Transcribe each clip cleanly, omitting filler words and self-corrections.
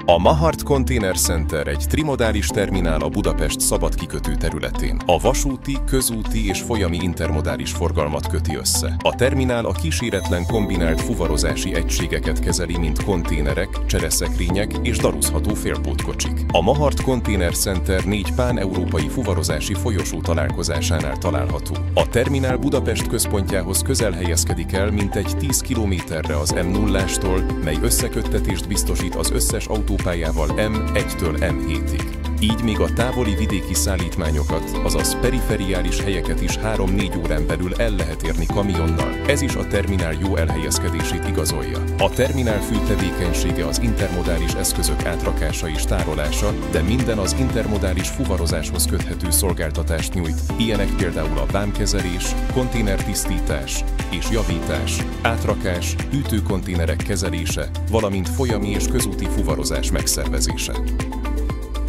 A Mahart Container Center egy trimodális terminál a Budapest szabad kikötő területén. A vasúti, közúti és folyami intermodális forgalmat köti össze. A terminál a kíséretlen kombinált fuvarozási egységeket kezeli, mint konténerek, csereszekrények és daruzható félpótkocsik. A Mahart Container Center 4 pán-európai fuvarozási folyosó találkozásánál található. A terminál Budapest központjához közel helyezkedik el, mintegy 10 kilométerre az M0-ástól, mely összeköttetést biztosít az összes autópályával M1-től M7-ig. Így még a távoli vidéki szállítmányokat, azaz periferiális helyeket is 3-4 órán belül el lehet érni kamionnal. Ez is a terminál jó elhelyezkedését igazolja. A terminál fő tevékenysége az intermodális eszközök átrakása és tárolása, de minden az intermodális fuvarozáshoz köthető szolgáltatást nyújt. Ilyenek például a vámkezelés, konténertisztítás és javítás, átrakás, hűtőkonténerek kezelése, valamint folyami és közúti fuvarozás megszervezése.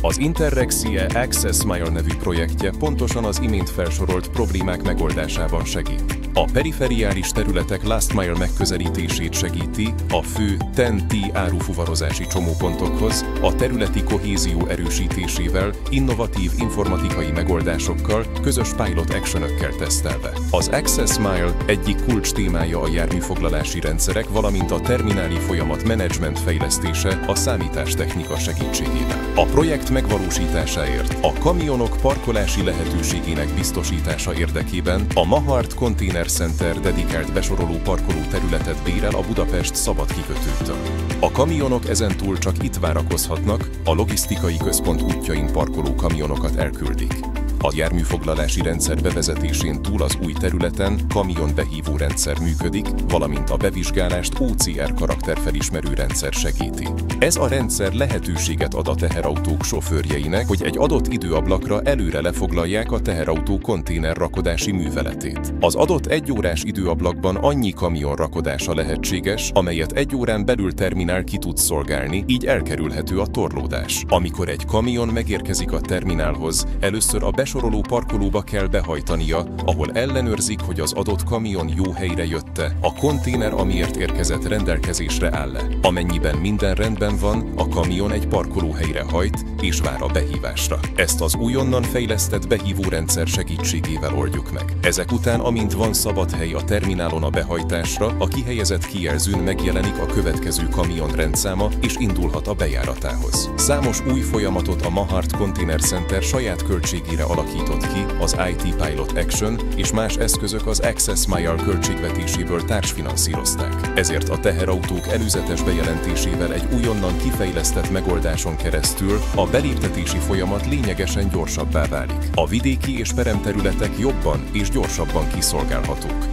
Az Interrexie Access Mile nevű projektje pontosan az imént felsorolt problémák megoldásában segít. A periferiális területek last mile megközelítését segíti a fő TEN-T árufuvarozási csomópontokhoz, a területi kohézió erősítésével, innovatív informatikai megoldásokkal, közös pilot actionökkel tesztelve. Az Access Mile egyik kulcs témája a járműfoglalási rendszerek, valamint a termináli folyamat menedzsment fejlesztése a számítástechnika segítségével. A projekt megvalósításáért a kamionok parkolási lehetőségének biztosítása érdekében a Mahart Container Center dedikált besoroló parkoló területet bérel a Budapest szabad kikötőtől. A kamionok ezentúl csak itt várakozhatnak, a logisztikai központ útjain parkoló kamionokat elküldik. A járműfoglalási rendszer bevezetésén túl az új területen kamionbehívó rendszer működik, valamint a bevizsgálást OCR karakterfelismerő rendszer segíti. Ez a rendszer lehetőséget ad a teherautók sofőrjeinek, hogy egy adott időablakra előre lefoglalják a teherautó konténerrakodási műveletét. Az adott 1 órás időablakban annyi kamion rakodása lehetséges, amelyet 1 órán belül terminál ki tud szolgálni, így elkerülhető a torlódás. Amikor egy kamion megérkezik a terminálhoz, először a besoroló parkolóba kell behajtania, ahol ellenőrzik, hogy az adott kamion jó helyre jött-e, a konténer, amiért érkezett, rendelkezésre áll-e. Amennyiben minden rendben van, a kamion egy parkolóhelyre hajt és vár a behívásra. Ezt az újonnan fejlesztett behívórendszer segítségével oldjuk meg. Ezek után, amint van szabad hely a terminálon a behajtásra, a kihelyezett kijelzőn megjelenik a következő kamion rendszáma és indulhat a bejáratához. Számos új folyamatot a Mahart Container Center saját költségére alakított ki, az IT Pilot Action és más eszközök az Access Mile költségvetéséből társfinanszírozták. Ezért a teherautók előzetes bejelentésével egy újonnan kifejlesztett megoldáson keresztül a beléptetési folyamat lényegesen gyorsabbá válik. A vidéki és peremterületek jobban és gyorsabban kiszolgálhatók.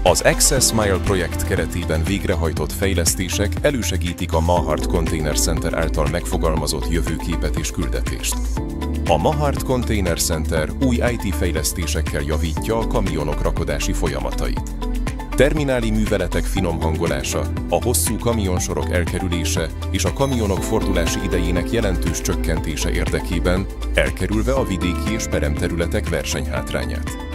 Az Access Mile projekt keretében végrehajtott fejlesztések elősegítik a Mahart Container Center által megfogalmazott jövőképet és küldetést. A Mahart Container Center új IT fejlesztésekkel javítja a kamionok rakodási folyamatait. Termináli műveletek finom hangolása, a hosszú kamionsorok elkerülése és a kamionok fordulási idejének jelentős csökkentése érdekében, elkerülve a vidéki és peremterületek versenyhátrányát.